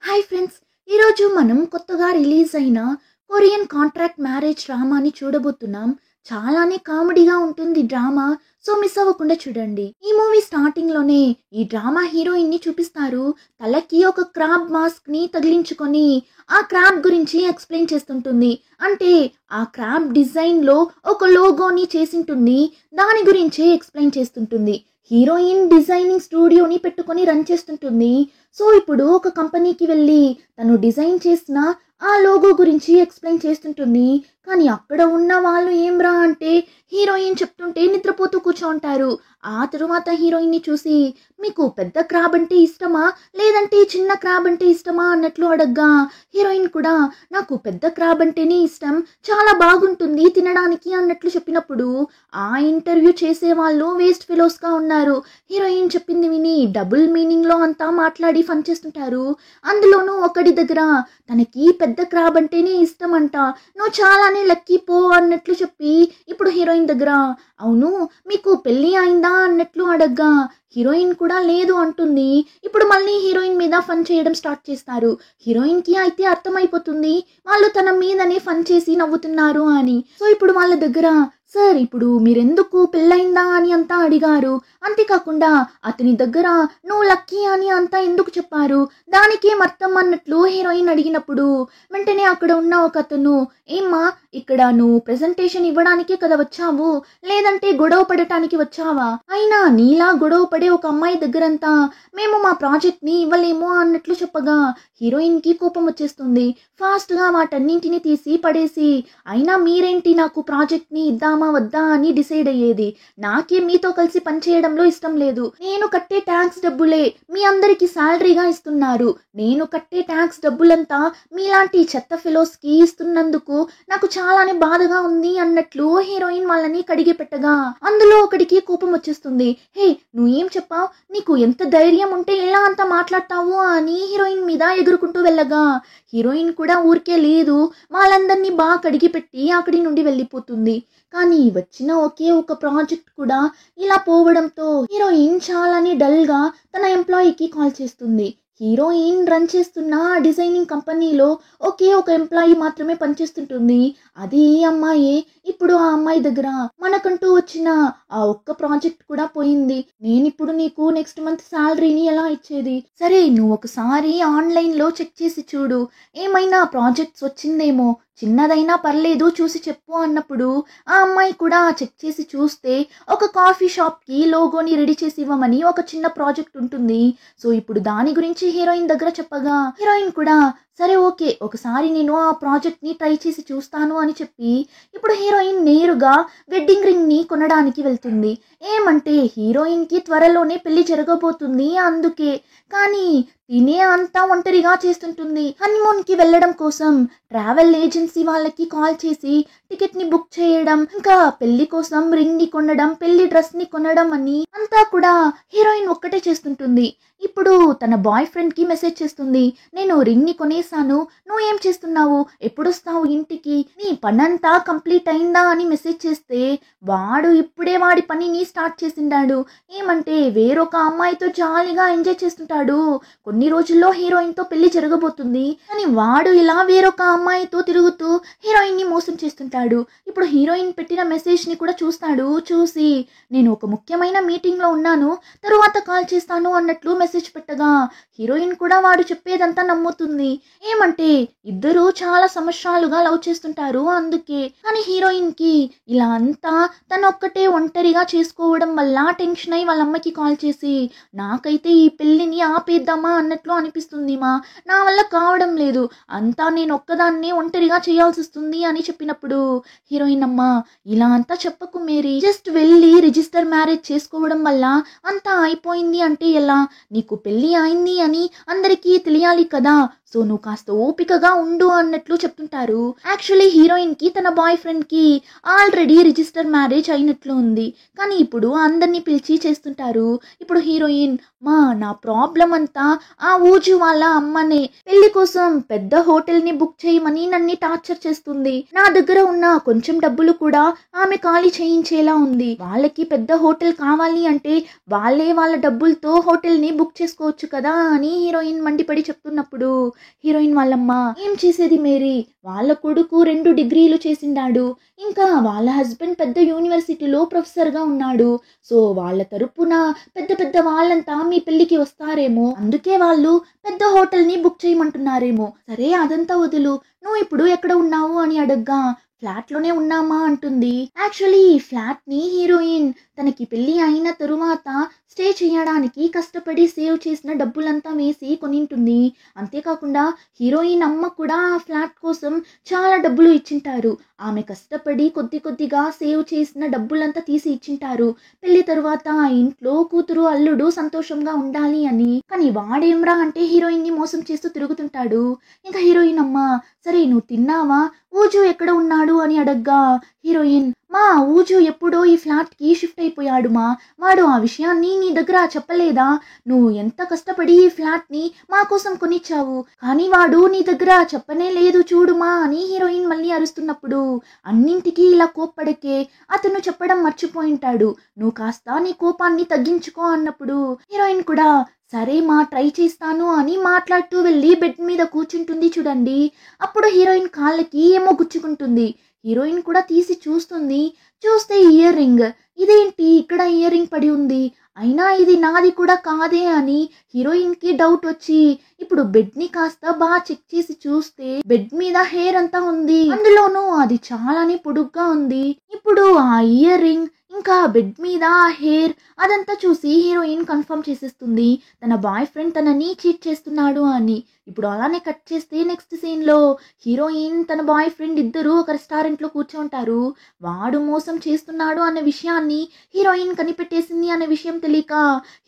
Hi friends, ఈరోజు మనం కొత్తగా రిలీజ్ అయిన కొరియన్ కాంట్రాక్ట్ మ్యారేజ్ డ్రామాని చూడబోతున్నాం. చాలానే కామెడీగా ఉంటుంది డ్రామా. సో మిస్ అవ్వకుండా చూడండి. ఈ మూవీ స్టార్టింగ్ లోనే ఈ డ్రామా హీరోయిన్ ని చూపిస్తారు. తలకి ఒక క్రాబ్ మాస్క్ ని తగిలించుకొని ఆ క్రాబ్ గురించి ఎక్స్ప్లెయిన్ చేస్తుంటుంది. అంటే ఆ క్రాబ్ డిజైన్ లో ఒక లోగోని చేసింటుంది. దాని గురించి ఎక్స్ప్లెయిన్ చేస్తుంటుంది. హీరోయిన్ డిజైనింగ్ స్టూడియోని పెట్టుకొని రన్ చేస్తుంటుంది. సో ఇప్పుడు ఒక కంపెనీకి వెళ్ళి తను డిజైన్ చేసిన ఆ లోగో గురించి ఎక్స్ప్లెయిన్ చేస్తుంటుంది. కానీ అక్కడ ఉన్న వాళ్ళు ఏమ్రా అంటే హీరోయిన్ చెప్తుంటే నిద్రపోతూ కూర్చోంటారు. ఆ తరువాత హీరోయిన్ ని చూసి మీకు పెద్ద క్రాబ్ అంటే ఇష్టమా లేదంటే చిన్న క్రాబ్ అంటే ఇష్టమా అన్నట్లు అడగ్గా హీరోయిన్ కూడా నాకు పెద్ద క్రాబ్ అంటేనే ఇష్టం, చాలా బాగుంటుంది తినడానికి అన్నట్లు చెప్పినప్పుడు ఆ ఇంటర్వ్యూ చేసే వాళ్ళు వేస్ట్ ఫెలోస్ గా ఉన్నారు. హీరోయిన్ చెప్పింది విని డబుల్ మీనింగ్ లో అంతా మాట్లాడి ఫన్ చేస్తుంటారు. అందులోనూ ఒకటి దగ్గర తనకి పెద్ద క్రాబ్ అంటేనే ఇష్టం అంట, నువ్వు చాలానే లక్కీ పో అన్నట్లు చెప్పి ఇప్పుడు హీరోయిన్ దగ్గర అవును మీకు పెళ్ళి అయిందా అన్నట్లు అడగ్గా హీరోయిన్ కూడా లేదు అంటుంది. ఇప్పుడు మళ్ళీ హీరోయిన్ మీద ఫన్ చేయడం స్టార్ట్ చేస్తారు. హీరోయిన్ కి అయితే అర్థమైపోతుంది వాళ్ళు తన మీదనే ఫన్ చేసి నవ్వుతున్నారు అని. సో ఇప్పుడు వాళ్ళ దగ్గర సార్ ఇప్పుడు మీరెందుకు పెళ్ళయిందా అని అంతా అడిగారు, అంతేకాకుండా అతని దగ్గర నువ్వు లక్కీ అని అంతా ఎందుకు చెప్పారు, దానికేం అర్థం అన్నట్లు హీరోయిన్ అడిగినప్పుడు వెంటనే అక్కడ ఉన్న ఒక అతను ఏమ్మా ఇక్కడ నువ్వు ప్రెజెంటేషన్ ఇవ్వడానికే కదా వచ్చావు లేదంటే గొడవ పడటానికి వచ్చావా, అయినా నీలా గొడవ పడే ఒక అమ్మాయి దగ్గరంతా మేము మా ప్రాజెక్ట్ ని ఇవ్వలేము అన్నట్లు చెప్పగా హీరోయిన్ కి కోపం వచ్చేస్తుంది. ఫాస్ట్ గా వాటన్నింటినీ తీసి పడేసి అయినా మీరేంటి నాకు ప్రాజెక్ట్ ని ఇద్దామా వద్దా అని డిసైడ్ అయ్యేది, నాకే మీతో కలిసి పనిచేయడంలో ఇష్టం లేదు, నేను కట్టే ట్యాక్స్ డబ్బులే మీ అందరికి శాలరీగా ఇస్తున్నారు, నేను కట్టే ట్యాక్స్ డబ్బులంతా మీలాంటి చెత్త ఫెలోస్ కి ఇస్తున్నందుకు నాకు చాలానే బాధగా ఉంది అన్నట్లు హీరోయిన్ వాళ్ళని కడిగి పెట్టగా అందులో ఒకడికి కోపం వచ్చేస్తుంది. హే నువ్వేం చెప్పావు, నీకు ఎంత ధైర్యం ఉంటే ఎలా అంతా మాట్లాడతావు అని హీరోయిన్ మీద ఎగురుకుంటూ వెళ్ళగా హీరోయిన్ కూడా ఊరికే లేదు, వాళ్ళందరినీ బాగా కడిగి పెట్టి అక్కడి నుండి వెళ్ళిపోతుంది. కానీ వచ్చిన ఒకే ఒక ప్రాజెక్ట్ కూడా ఇలా పోవడంతో హీరోయిన్ చాలానే డల్ గా తన ఎంప్లాయీకి కాల్ చేస్తుంది. హీరోయిన్ రన్ చేస్తున్న డిజైనింగ్ కంపెనీలో ఒకే ఒక ఎంప్లాయీ మాత్రమే పనిచేస్తుంటుంది. అది ఈ అమ్మాయే. ఇప్పుడు ఆ అమ్మాయి దగ్గర మనకంటూ వచ్చిన ఆ ఒక్క ప్రాజెక్ట్ కూడా పోయింది, నేనిప్పుడు నీకు నెక్స్ట్ మంత్ శాలరీని ఎలా ఇచ్చేది, సరే నువ్వు ఒకసారి ఆన్లైన్ లో చెక్ చేసి చూడు, ఏమైనా ప్రాజెక్ట్స్ వచ్చిందేమో, చిన్నదైనా పర్లేదు చూసి చెప్పు అన్నప్పుడు ఆ అమ్మాయి కూడా చెక్ చేసి చూస్తే ఒక కాఫీ షాప్ కి లోగోని రెడీ చేసి ఇవ్వమని ఒక చిన్న ప్రాజెక్ట్ ఉంటుంది. సో ఇప్పుడు దాని గురించి హీరోయిన్ దగ్గర చెప్పగా హీరోయిన్ కూడా సరే ఓకే ఒకసారి నేను ఆ ప్రాజెక్ట్ ని ట్రై చేసి చూస్తాను అని చెప్పి ఇప్పుడు హీరోయిన్ నేరుగా వెడ్డింగ్ రింగ్ ని కొనడానికి వెళ్తుంది. ఏమంటే హీరోయిన్ కి త్వరలోనే పెళ్లి జరగబోతుంది అందుకే. కానీ తినే అంతా ఒంటరిగా చేస్తుంటుంది. హనీమూన్ కి వెళ్ళడం కోసం ట్రావెల్ ఏజెన్సీ వాళ్ళకి కాల్ చేసి టికెట్ ని బుక్ చేయడం, ఇంకా పెళ్లి కోసం రింగ్ ని కొనడం, పెళ్లి డ్రెస్ ని కొనడం అని అంతా కూడా హీరోయిన్ ఒక్కటే చేస్తుంటుంది. ఇప్పుడు తన బాయ్ ఫ్రెండ్ కి మెసేజ్ చేస్తుంది, నేను రింగ్ ని కొనేసాను, నువ్వు ఏం చేస్తున్నావు, ఎప్పుడొస్తావు ఇంటికి, నీ పనంతా కంప్లీట్ అయిందా అని మెసేజ్ చేస్తే వాడు ఇప్పుడే వాడి పనిని స్టార్ట్ చేసిండాడు. ఏమంటే వేరొక అమ్మాయితో జాలీగా ఎంజాయ్ చేస్తుంటాడు. కొన్ని రోజుల్లో హీరోయిన్ తో పెళ్లి జరగబోతుంది కానీ వాడు ఇలా వేరొక అమ్మాయితో తిరుగుతూ హీరోయిన్ ని మోసం చేస్తుంటాడు. ఇప్పుడు హీరోయిన్ పెట్టిన మెసేజ్ ని కూడా చూస్తాడు. చూసి నేను ఒక ముఖ్యమైన మీటింగ్ లో ఉన్నాను తరువాత కాల్ చేస్తాను అన్నట్లు మెసేజ్ పెట్టగా హీరోయిన్ కూడా వాడు చెప్పేదంతా నమ్ముతుంది. ఏమంటే ఇద్దరు చాలా సంవత్సరాలుగా లవ్ చేస్తుంటారు అందుకే. కానీ హీరోయిన్ కి ఇలా అంతా తను ఒక్కటే ఒంటరిగా చేసుకోవడం వల్ల టెన్షన్ అయి వాళ్ళ అమ్మకి కాల్ చేసి నాకైతే ఈ పెళ్లిని ఆపేద్దామా అన్నట్లు అనిపిస్తుంది మా, నా వల్ల కావడం లేదు, అంతా నేను ఒక్కదాన్నే ఒంటరిగా చేయాల్సి వస్తుంది అని చెప్పినప్పుడు హీరోయిన్ అమ్మ ఇలా అంతా చెప్పకు మేరీ, జస్ట్ వెళ్ళి రిజిస్టర్ మ్యారేజ్ చేసుకోవడం వల్ల అంతా అయిపోయింది అంటే ఎలా, నీకు పెళ్లి అయింది అని అందరికీ తెలియాలి కదా, సో నువ్వు కాస్త ఓపికగా ఉండు అన్నట్లు చెప్తుంటారు. యాక్చువల్లీ హీరోయిన్ కి తన బాయ్ ఫ్రెండ్ కి ఆల్రెడీ రిజిస్టర్ మ్యారేజ్ అయినట్లు ఉంది. కానీ ఇప్పుడు అందరినీ పిలిచి చేస్తుంటారు. ఇప్పుడు హీరోయిన్ నా ప్రాబ్లం అంతా ఆ ఊజు వాళ్ళ అమ్మనే. పెళ్లి కోసం పెద్ద హోటల్ ని బుక్ చేయమని నన్ను టార్చర్ చేస్తుంది. నా దగ్గర ఉన్న కొంచెం డబ్బులు కూడా ఆమె ఖాళీ చేయించేలా ఉంది. వాళ్ళకి పెద్ద హోటల్ కావాలి అంటే వాళ్ళే వాళ్ళ డబ్బులతో హోటల్ ని బుక్ చేసుకోవచ్చు కదా అని హీరోయిన్ మండిపడి చెప్తున్నప్పుడు హీరోయిన్ వాళ్ళమ్మ, ఏం చేసేది మేరీ, వాళ్ళ కొడుకు 2 డిగ్రీలు చేసిండాడు, ఇంకా వాళ్ళ హస్బెండ్ పెద్ద యూనివర్సిటీలో ప్రొఫెసర్ గా ఉన్నాడు. సో వాళ్ళ తరపున పెద్ద పెద్ద వాళ్ళంతా మీ పెళ్లికి వస్తారేమో, అందుకే వాళ్ళు పెద్ద హోటల్ ని బుక్ చేయమంటున్నారేమో. సరే అదంతా వదులు, నువ్వు ఇప్పుడు ఎక్కడ ఉన్నావు అని అడగ్గా ఫ్లాట్ లోనే ఉన్నామా అంటుంది. యాక్చువల్లీ ఈ ఫ్లాట్ ని హీరోయిన్ తనకి పెళ్లి అయిన తరువాత స్టే చేయడానికి కష్టపడి సేవ్ చేసిన డబ్బులంతా వేసి కొనింటుంది. అంతేకాకుండా హీరోయిన్ అమ్మ కూడా ఆ ఫ్లాట్ కోసం చాలా డబ్బులు ఇచ్చింటారు. ఆమె కష్టపడి కొద్ది కొద్దిగా సేవ్ చేసిన డబ్బులంతా తీసి ఇచ్చింటారు. పెళ్లి తరువాత ఆ ఇంట్లో కూతురు అల్లుడు సంతోషంగా ఉండాలి అని. కానీ వాడేమ్రా అంటే హీరోయిన్ ని మోసం చేస్తూ తిరుగుతుంటాడు. ఇంకా హీరోయిన్ అమ్మ, సరే నువ్వు తిన్నావా, ఊజు ఎక్కడ ఉన్నాడు అని అడగ్గా హీరోయిన్, ఊజు ఎప్పుడో ఈ ఫ్లాట్ కి షిఫ్ట్ అయిపోయాడు వాడు ఆ విషయాన్ని నీ దగ్గర చెప్పలేదా, నువ్వు ఎంత కష్టపడి ఈ ఫ్లాట్ ని మా కోసం కొనిచ్చావు, కానీ వాడు నీ దగ్గర చెప్పనే లేదు చూడుమా అని హీరోయిన్ మళ్ళీ అరుస్తున్నప్పుడు అన్నింటికీ ఇలా కోప్పడకే, అతను చెప్పడం మర్చిపోయింటాడు, నువ్వు కాస్త నీ కోపాన్ని తగ్గించుకో అన్నప్పుడు హీరోయిన్ కూడా సరే ట్రై చేస్తాను అని మాట్లాడుతూ వెళ్ళి బెడ్ మీద కూర్చుంటుంది చూడండి. అప్పుడు హీరోయిన్ కాళ్ళకి ఏమో గుచ్చుకుంటుంది. హీరోయిన్ కూడా తీసి చూస్తుంది. చూస్తే ఇయర్ రింగ్, ఇదేంటి ఇక్కడ ఇయర్ రింగ్ పడి ఉంది, అయినా ఇది నాది కూడా కాదే అని హీరోయిన్ కి డౌట్ వచ్చి ఇప్పుడు బెడ్ ని కాస్త బాగా చెక్ చేసి చూస్తే బెడ్ మీద హెయిర్ అంతా ఉంది, అందులోనూ అది చాలానే పొడుగ్గా ఉంది. ఇప్పుడు ఆ ఇయర్ రింగ్ ఇంకా బెడ్ మీద హెయిర్ అదంతా చూసి హీరోయిన్ కన్ఫర్మ్ చేసేస్తుంది తన బాయ్ ఫ్రెండ్ తనని చీట్ చేస్తున్నాడు అని. ఇప్పుడు అలానే కట్ చేస్తే నెక్స్ట్ సీన్ లో హీరోయిన్ తన బాయ్ ఫ్రెండ్ ఇద్దరు ఒక రెస్టారెంట్ లో కూర్చుంటారు. వాడు మోసం చేస్తున్నాడు అనే విషయాన్ని హీరోయిన్ కనిపెట్టేసింది అనే విషయం తెలియక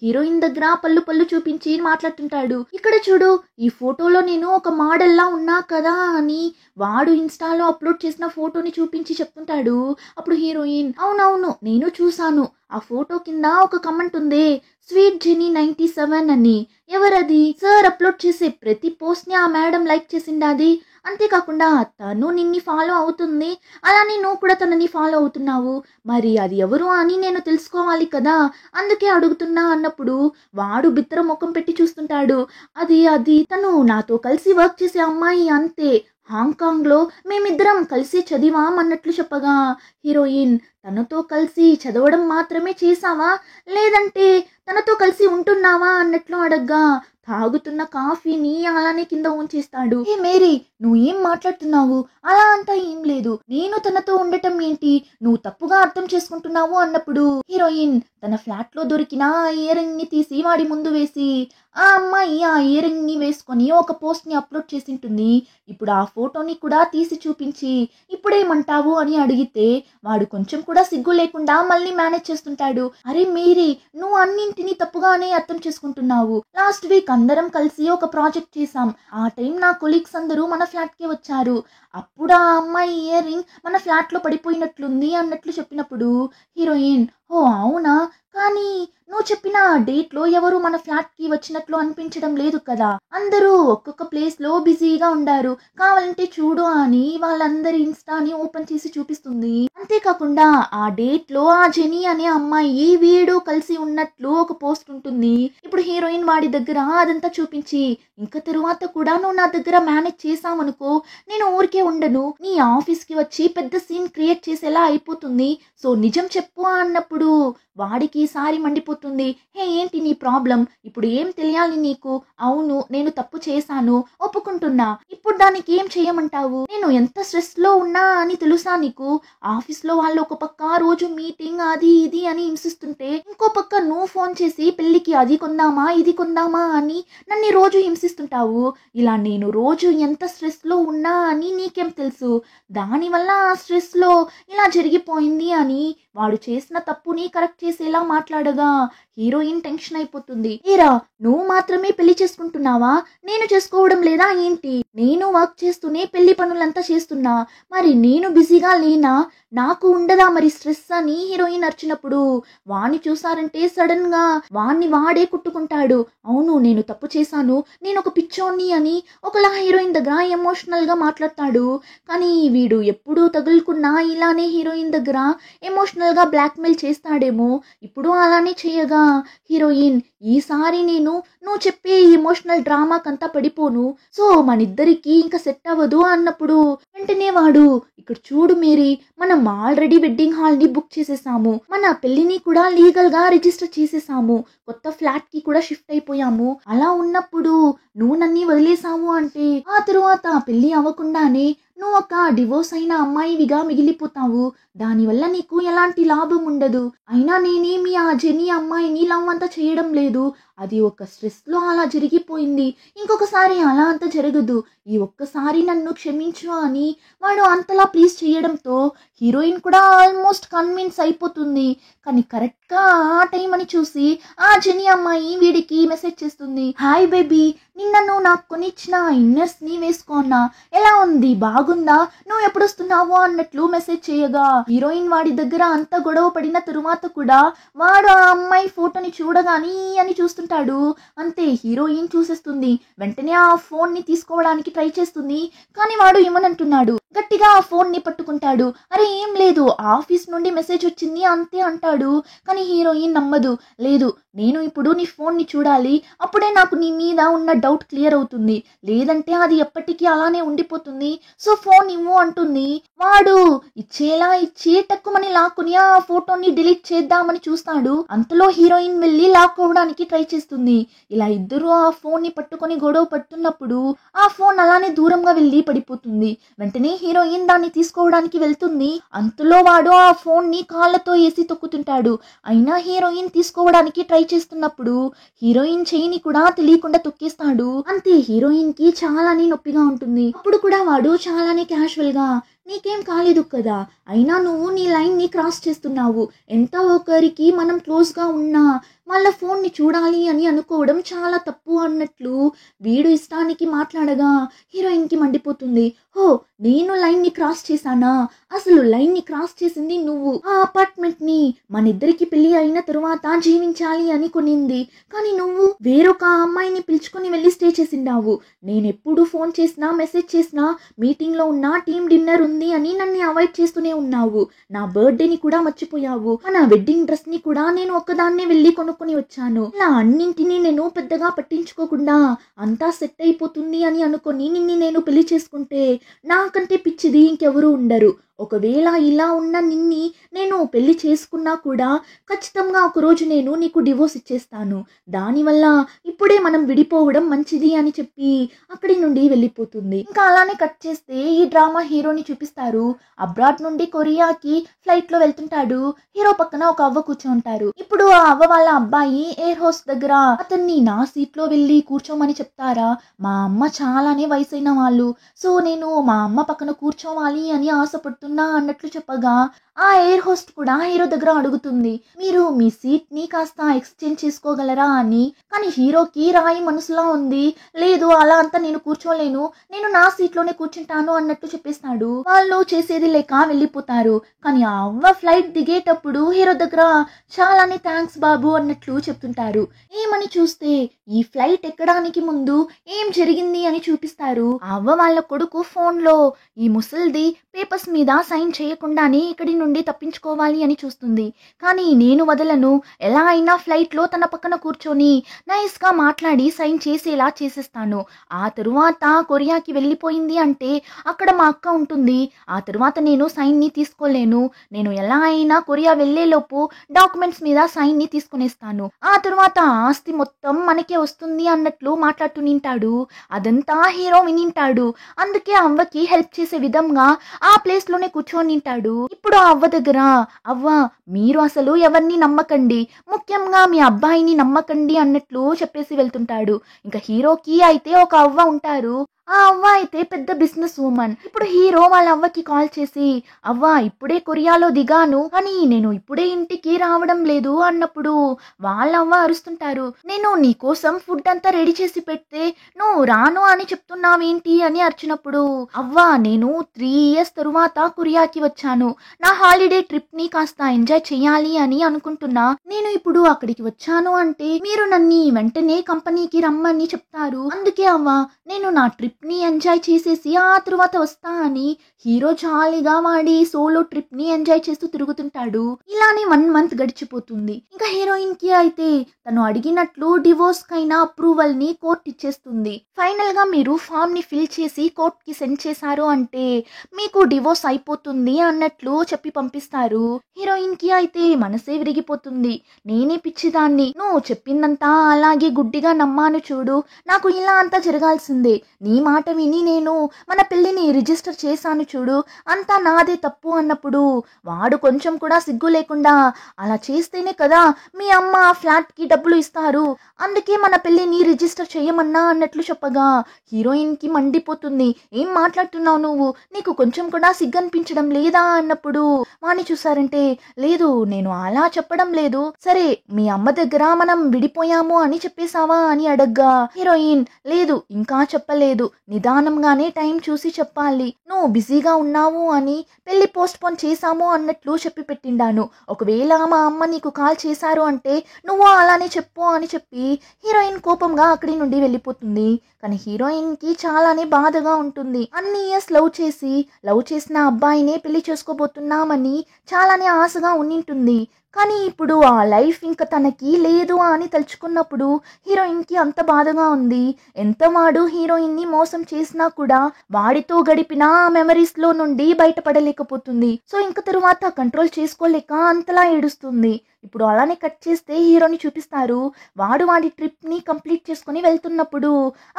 హీరోయిన్ దగ్గర పళ్ళు పళ్ళు చూపించి మాట్లాడుతుంటాడు. ఇక్కడ చూడు, ఈ ఫోటోలో నేను ఒక మోడల్ లా ఉన్నా కదా అని వాడు ఇన్స్టాలో అప్లోడ్ చేసిన ఫోటోని చూపించి చెప్తుంటాడు. అప్పుడు హీరోయిన్, అవునవును నేను చూసాను, ఆ ఫోటో కింద ఒక కమెంట్ ఉంది, స్వీట్ జెనీ 97 అని. ఎవరది? సార్ అప్లోడ్ చేసే ప్రతి పోస్ట్ ని ఆ మేడం లైక్ చేసిండాది. అంతేకాకుండా తను నిన్ని ఫాలో అవుతుంది, అలానే నువ్వు కూడా తనని ఫాలో అవుతున్నావు, మరి అది ఎవరు అని నేను తెలుసుకోవాలి కదా, అందుకే అడుగుతున్నా అన్నప్పుడు వాడు బిత్తర ముఖం పెట్టి చూస్తుంటాడు. అది తను నాతో కలిసి వర్క్ చేసే అమ్మాయి అంతే, హాంకాంగ్ లో మేమిద్దరం కలిసి చదివాం అన్నట్లు చెప్పగా హీరోయిన్, తనతో కలిసి చదవడం మాత్రమే చేసావా, లేదంటే తనతో కలిసి ఉంటున్నావా అన్నట్లు అడగ్గా తాగుతున్న కాఫీని అలానే కింద ఉంచేస్తాడు. ఏ మేరీ, నువ్వు ఏం మాట్లాడుతున్నావు, అలా అంతా ఏం లేదు, నేను తనతో ఉండటం ఏంటి, నువ్వు తప్పుగా అర్థం చేసుకుంటున్నావు అన్నప్పుడు హీరోయిన్ తన ఫ్లాట్ లో దొరికిన ఆ ఇయర్ రింగ్ ని తీసి వాడి ముందు వేసి ఆ అమ్మాయి ఆ ఇయర్ రింగ్ ని వేసుకొని ఒక పోస్ట్ ని అప్లోడ్ చేసింటుంది. ఇప్పుడు ఆ ఫోటోని కూడా తీసి చూపించి ఇప్పుడేమంటావు అని అడిగితే వాడు కొంచెం కూడా సిగ్గు లేకుండా మళ్ళీ మేనేజ్ చేస్తుంటాడు. అరే మేరీ, నువ్వు అన్నింటినీ తప్పుగానే అర్థం చేసుకుంటున్నావు. లాస్ట్ వీక్ అందరం కలిసి ఒక ప్రాజెక్ట్ చేసాం. ఆ టైం నా కొలీగ్స్ అందరూ మన ఫ్లాట్ కి వచ్చారు. అప్పుడు ఆ అమ్మాయి ఇయర్ రింగ్ మన ఫ్లాట్ లో పడిపోయినట్లుంది అన్నట్లు చెప్పినప్పుడు హీరోయిన్, ఓ అవునా, కానీ నువ్వు చెప్పిన డేట్ లో ఎవరు మన ఫ్లాట్ కి వచ్చినట్లు అనిపించడం లేదు కదా, అందరూ ఒక్కొక్క ప్లేస్ లో బిజీగా ఉండారు, కావాలంటే చూడు అని వాళ్ళందరి ఇన్స్టాని ఓపెన్ చేసి చూపిస్తుంది. అంతేకాకుండా ఆ డేట్ లో ఆ జెనీ అనే అమ్మాయి వీడు కలిసి ఉన్నట్లు ఒక పోస్ట్ ఉంటుంది. ఇప్పుడు హీరోయిన్ వాడి దగ్గర అదంతా చూపించి ఇంకా తరువాత కూడా నువ్వు నా దగ్గర మేనేజ్ చేసావనుకో, నేను ఊరికే ఉండను, నీ ఆఫీస్ కి వచ్చి పెద్ద సీన్ క్రియేట్ చేసేలా అయిపోతుంది, సో నిజం చెప్పు అన్నప్పుడు వాడికి సారి మండిపోతుంది. హే ఏంటి నీ ప్రాబ్లం, ఇప్పుడు ఏం తెలియాలి నీకు, అవును నేను తప్పు చేశాను ఒప్పుకుంటున్నా, ఇప్పుడు దానికి ఏం చేయమంటావు, నేను ఎంత స్ట్రెస్ లో ఉన్నా అని తెలుసా నీకు, ఆఫీస్ లో వాళ్ళు ఒక పక్క రోజు మీటింగ్ అది ఇది అని హింసిస్తుంటే ఇంకో పక్క నువ్వు ఫోన్ చేసి పెళ్లికి అది కొందామా ఇది కొందామా అని నన్ను రోజు హింసిస్తుంటావు, ఇలా నేను రోజు ఎంత స్ట్రెస్ లో ఉన్నా అని నీకేం తెలుసు, దానివల్ల ఆ స్ట్రెస్ లో ఇలా జరిగిపోయింది అని వాడు చేసిన తప్పుని కరెక్ట్ చేసేలా మాట్లాడగా హీరోయిన్ టెన్షన్ అయిపోతుంది. ఏరా, నువ్వు మాత్రమే పెళ్లి చేసుకుంటున్నావా? నేను చేసుకోవడం లేదా ఏంటి? నేను వర్క్ చేస్తూనే పెళ్లి పనులంతా చేస్తున్నా, మరి నేను బిజీగా లేనా? నాకు ఉండదా మరి స్ట్రెస్ అని హీరోయిన్ అరిచినప్పుడు వాణ్ణి చూసారంటే సడన్ గా వాణ్ణి వాడే కుట్టుకుంటాడు. అవును, నేను తప్పు చేశాను, నేను ఒక పిచ్చోన్ని అని ఒకలా హీరోయిన్ దగ్గర ఎమోషనల్ గా మాట్లాడతాడు. కానీ వీడు ఎప్పుడు తగులుకున్నా ఇలానే హీరోయిన్ దగ్గర ఎమోషనల్ గా బ్లాక్మెయిల్ చేస్తాడేమో. ఇప్పుడు అలానే చేయగా హీరోయిన్, ఈసారి నువ్వు చెప్పే ఎమోషనల్ డ్రామాకంతా పడిపోను, సో మనిద్దరికి ఇంకా సెట్ అవ్వదు అన్నప్పుడు వెంటనే వాడు, ఇక్కడ చూడు మేరీ, మనం ఆల్రెడీ వెడ్డింగ్ హాల్ ని బుక్ చేసేసాము, మన పెళ్లిని కూడా లీగల్ గా రిజిస్టర్ చేసేసాము, కొత్త ఫ్లాట్ కి కూడా షిఫ్ట్ అయిపోయాము. అలా ఉన్నప్పుడు నువ్వు నన్ను వదిలేసావు అంటే ఆ తరువాత పెళ్లి అవ్వకుండానే నువ్వు ఒక డివోర్స్ అయిన అమ్మాయివిగా మిగిలిపోతావు. దానివల్ల నీకు ఎలాంటి లాభం ఉండదు. అయినా నేనేమి ఆ జెనీ అమ్మాయిని లవ్ అంతా చేయడం లేదు, అది ఒక స్ట్రెస్ లో అలా జరిగిపోయింది, ఇంకొకసారి అలా అంత జరగదు, ఈ ఒక్కసారి నన్ను క్షమించు అని వాడు అంతలా ప్లీజ్ చేయడంతో హీరోయిన్ కూడా ఆల్మోస్ట్ కన్విన్స్ అయిపోతుంది. కానీ కరెక్ట్ గా ఆ టైం అని చూసి ఆ జెనీ అమ్మాయి వీడికి మెసేజ్ చేస్తుంది. హాయ్ బేబీ, నిన్న నువ్వు నాకు కొనిచ్చిన ఇన్నర్స్ ని వేసుకోన్నా, ఎలా ఉంది, బాగుందా, నువ్వు ఎప్పుడు వస్తున్నావు అన్నట్లు మెసేజ్ చేయగా హీరోయిన్ వాడి దగ్గర అంత గొడవ పడిన తరువాత కూడా వాడు ఆ అమ్మాయి ఫోటోని చూడగాని అని చూస్తుంటాడు. అంతే, హీరోయిన్ చూసేస్తుంది. వెంటనే ఆ ఫోన్ ని తీసుకోవడానికి ట్రై చేస్తుంది. కానీ వాడు ఏమనంటున్నాడు, గట్టిగా ఆ ఫోన్ ని పట్టుకుంటాడు. అరే ఏం లేదు, ఆఫీస్ నుండి మెసేజ్ వచ్చింది అంతే అంటాడు. కానీ హీరోయిన్ నమ్మదు. లేదు, నేను ఇప్పుడు నీ ఫోన్ ని చూడాలి, అప్పుడే నాకు నీ మీద ఉన్న డౌట్ క్లియర్ అవుతుంది, లేదంటే అది ఎప్పటికీ అలానే ఉండిపోతుంది, సో ఫోన్ ఇవ్వు అంటుంది. వాడు ఇచ్చేలా ఇచ్చి టక్కుమని లాక్కుని ఆ ఫోటోని డిలీట్ చేద్దామని చూస్తాడు. అంతలో హీరోయిన్ వెళ్ళి లాక్కోవడానికి ట్రై చేస్తుంది. ఇలా ఇద్దరు ఆ ఫోన్ ని పట్టుకొని గొడవ పడుతున్నప్పుడు ఆ ఫోన్ అలానే దూరంగా వెళ్ళి పడిపోతుంది. వెంటనే హీరోయిన్ దాన్ని తీసుకోవడానికి వెళ్తుంది. అంతలో వాడు ఆ ఫోన్ ని కాళ్ళతో వేసి తొక్కుతుంటాడు. అయినా హీరోయిన్ తీసుకోవడానికి ట్రై చేస్తున్నప్పుడు హీరోయిన్ చెయ్యిని కూడా తెలియకుండా తొక్కేస్తాడు. అంతే, హీరోయిన్ కి చాలానే నొప్పిగా ఉంటుంది. అప్పుడు కూడా వాడు చాలానే క్యాజువల్ గా, నీకేం కాలేదు కదా, అయినా నువ్వు నీ లైన్ ని క్రాస్ చేస్తున్నావు, ఎంత ఒకరికి మనం క్లోజ్ గా ఉన్నా వాళ్ళ ఫోన్ ని చూడాలి అని అనుకోవడం చాలా తప్పు అన్నట్లు వీడు ఇష్టానికి మాట్లాడగా హీరోయిన్ కి మండిపోతుంది. హో, నేను లైన్ ని క్రాస్ చేశానా? అసలు లైన్ ని క్రాస్ చేసింది నువ్వు. ఆ అపార్ట్మెంట్ ని మన ఇద్దరికి పెళ్లి అయిన తరువాత జీవించాలి అని కొనింది, కానీ నువ్వు వేరొక అమ్మాయిని పిలుచుకొని వెళ్ళి స్టే చేసిండావు. నేనెప్పుడు ఫోన్ చేసినా మెసేజ్ చేసినా మీటింగ్ లో ఉన్నా, టీమ్ డిన్నర్ ఉంది అని నన్ను అవాయిడ్ చేస్తూనే ఉన్నావు. నా బర్త్డేని కూడా మర్చిపోయావు. మన వెడ్డింగ్ డ్రెస్ ని కూడా నేను ఒక్కదాన్నే వెళ్ళి కొనుక్కొని వచ్చాను. ఇలా అన్నింటినీ నేను పెద్దగా పట్టించుకోకుండా అంతా సెట్ అయిపోతుంది అని అనుకొని నిన్ను నేను పెళ్లి చేసుకుంటే నాకంటే పిచ్చిది ఇంకెవరూ ఉండరు. ఒకవేళ ఇలా ఉన్న నిన్ని నేను పెళ్లి చేసుకున్నా కూడా ఖచ్చితంగా ఒకరోజు నేను నీకు డివోర్స్ ఇచ్చేస్తాను. దానివల్ల ఇప్పుడే మనం విడిపోవడం మంచిది అని చెప్పి అక్కడి నుండి వెళ్ళిపోతుంది. ఇంకా అలానే కట్ చేస్తే ఈ డ్రామా హీరోని చూపిస్తారు. అబ్రాడ్ నుండి కొరియాకి ఫ్లైట్ లో వెళ్తుంటాడు. హీరో పక్కన ఒక అవ్వ కూర్చోంటారు. ఇప్పుడు ఆ అవ్వ వాళ్ళ అబ్బాయి ఎయిర్ హోస్ట్ దగ్గర అతన్ని నా సీట్ లో వెళ్ళి కూర్చోమని చెప్తారా, మా అమ్మ చాలానే వయసైన వాళ్ళు, సో నేను మా అమ్మ పక్కన కూర్చోవాలి అని ఆశపడుతున్నా అన్నట్లు చెప్పగా ఆ ఎయిర్ హోస్ట్ కూడా హీరో దగ్గర అడుగుతుంది, మీరు మీ సీట్ ని కాస్త ఎక్స్చేంజ్ చేసుకోగలరా అని. కానీ హీరోకి రాయి మనసులా ఉంది, లేదు అలా అంతా నేను కూర్చోలేను, నేను నా సీట్ లోనే కూర్చుంటాను అన్నట్టు చెప్పేస్తాడు. వాళ్ళు చేసేది లేక వెళ్ళిపోతారు. కానీ ఆ అవ్వ ఫ్లైట్ దిగేటప్పుడు హీరో దగ్గర చాలానే థ్యాంక్స్ బాబు అన్నట్లు చెప్తుంటారు. ఏమని చూస్తే ఈ ఫ్లైట్ ఎక్కడానికి ముందు ఏం జరిగింది అని చూపిస్తారు. ఆ అవ్వ వాళ్ళ కొడుకు ఫోన్ లో ఈ ముసల్ది పేపర్స్ మీద సైన్ చేయకుండానే ఇక్కడి నుండి తప్పించుకోవాలి అని చూస్తుంది. కానీ నేను వదలను, ఎలా అయినా ఫ్లైట్ లో తన పక్కన కూర్చొని నైస్ గా మాట్లాడి సైన్ చేసేలా చేసేస్తాను. ఆ తరువాత కొరియాకి వెళ్ళిపోయింది అంటే అక్కడ మా అక్క ఉంటుంది. ఆ తరువాత నేను సైన్ ని తీసుకోలేను. నేను ఎలా అయినా కొరియా వెళ్లేలోపు డాక్యుమెంట్స్ మీద సైన్ ని తీసుకునేస్తాను. ఆ తరువాత ఆస్తి మొత్తం మనకే వస్తుంది అన్నట్లు మాట్లాడుతూ నింటాడు. అదంతా హీరో వినింటాడు. అందుకే అవ్వకి హెల్ప్ చేసే విధంగా ఆ ప్లేస్ లోనే కూర్చొని నింటాడు. ఇప్పుడు ఆ అవ్వ దగ్గర, అవ్వ మీరు అసలు ఎవరిని నమ్మకండి, ముఖ్యంగా మీ అబ్బాయిని నమ్మకండి అన్నట్లు చెప్పేసి వెళ్తుంటాడు. ఇంకా హీరోకి అయితే ఒక అవ్వ ఉంటారు. ఆ అవ్వ అయితే పెద్ద బిజినెస్ ఉమెన్. ఇప్పుడు హీరో వాళ్ళ అవ్వకి కాల్ చేసి, అవ్వ ఇప్పుడే కొరియాలో దిగాను, కానీ నేను ఇప్పుడే ఇంటికి రావడం లేదు అన్నప్పుడు వాళ్ళ అవ్వ అరుస్తుంటారు, నేను నీకోసం ఫుడ్ అంతా రెడీ చేసి పెడితే నువ్వు రాను అని చెప్తున్నావేంటి అని అరిచినప్పుడు, అవ్వ నేను 3 ఇయర్స్ తరువాత కొరియాకి వచ్చాను, నా హాలిడే ట్రిప్ ని కాస్త ఎంజాయ్ చేయాలి అని అనుకుంటున్నా, నేను ఇప్పుడు అక్కడికి వచ్చాను అంటే మీరు నన్ను వెంటనే కంపెనీకి రమ్మని చెప్తారు, అందుకే అవ్వ నేను నా ట్రిప్ ని ఎంజాయ్ చేసేసి ఆ తర్వాత వస్తా అని హీరో జాలీగా వాడి సోలో ట్రిప్ ని ఎంజాయ్ చేస్తూ తిరుగుతుంటాడు. ఇలానే 1 మంత్ గడిచిపోతుంది. ఇంకా హీరోయిన్ కి అయితే తను అడిగినట్లు డివోర్స్ కైనా అప్రూవల్ ని కోర్ట్ ఇచ్చేస్తుంది. ఫైనల్ గా మీరు ఫామ్ ని ఫిల్ చేసి కోర్ట్ కి సెండ్ చేశారు అంటే మీకు డివోర్స్ అయిపోతుంది అన్నట్లు చెప్పి పంపిస్తారు. హీరోయిన్ కి అయితే మనసే విరిగిపోతుంది. నేనే పిచ్చిదాన్ని, నువ్వు చెప్పిందంతా అలాగే గుడ్డిగా నమ్మాను చూడు, నాకు ఇలా అంతా జరగాల్సిందే, నీ మాట విని నేను మన పెళ్లిని రిజిస్టర్ చేశాను చూడు, అంతా నాదే తప్పు అన్నప్పుడు వాడు కొంచెం కూడా సిగ్గు లేకుండా అలా చేస్తేనే కదా మీ అమ్మ ఫ్లాట్ కి డబ్బులు ఇస్తారు, అందుకే మన పెళ్లిని రిజిస్టర్ చేయమన్నా అన్నట్లు చెప్పగా హీరోయిన్ కి మండిపోతుంది. ఏం మాట్లాడుతున్నావు నువ్వు, నీకు కొంచెం కూడా సిగ్గనిపించడం లేదా అన్నప్పుడు వాణ్ణి చూసారంటే లేదు నేను అలా చెప్పడం లేదు, సరే మీ అమ్మ దగ్గర మనం విడిపోయాము అని చెప్పేశావా అని అడగ్గా హీరోయిన్ లేదు ఇంకా చెప్పలేదు, నిదానంగానే టైం చూసి చెప్పాలి, నువ్వు బిజీగా ఉన్నావు అని పెళ్లి పోస్ట్ పోన్ చేశాము అన్నట్లు చెప్పి పెట్టిండాను, ఒకవేళ మా అమ్మ నీకు కాల్ చేశారు అంటే నువ్వు అలానే చెప్పు అని చెప్పి హీరోయిన్ కోపంగా అక్కడి నుండి వెళ్ళిపోతుంది. కానీ హీరోయిన్ కి చాలానే బాధగా ఉంటుంది. అన్ని ఇయర్స్ లవ్ చేసిన అబ్బాయినే పెళ్లి చేసుకోబోతున్నామని చాలానే ఆశగా ఉండింటుంది. కానీ ఇప్పుడు ఆ లైఫ్ ఇంకా తనకి లేదు అని తలుచుకున్నప్పుడు హీరోయిన్ కి అంత బాధగా ఉంది. ఎంత వాడు హీరోయిన్ ని మోసం చేసినా కూడా వాడితో గడిపిన ఆ మెమరీస్ లో నుండి బయటపడలేకపోతుంది. సో ఇంకా తరువాత కంట్రోల్ చేసుకోలేక అంతలా ఏడుస్తుంది. ఇప్పుడు అలానే కట్ చేస్తే హీరోని చూపిస్తారు. వాడి ట్రిప్ ని కంప్లీట్ చేసుకుని వెళ్తున్నప్పుడు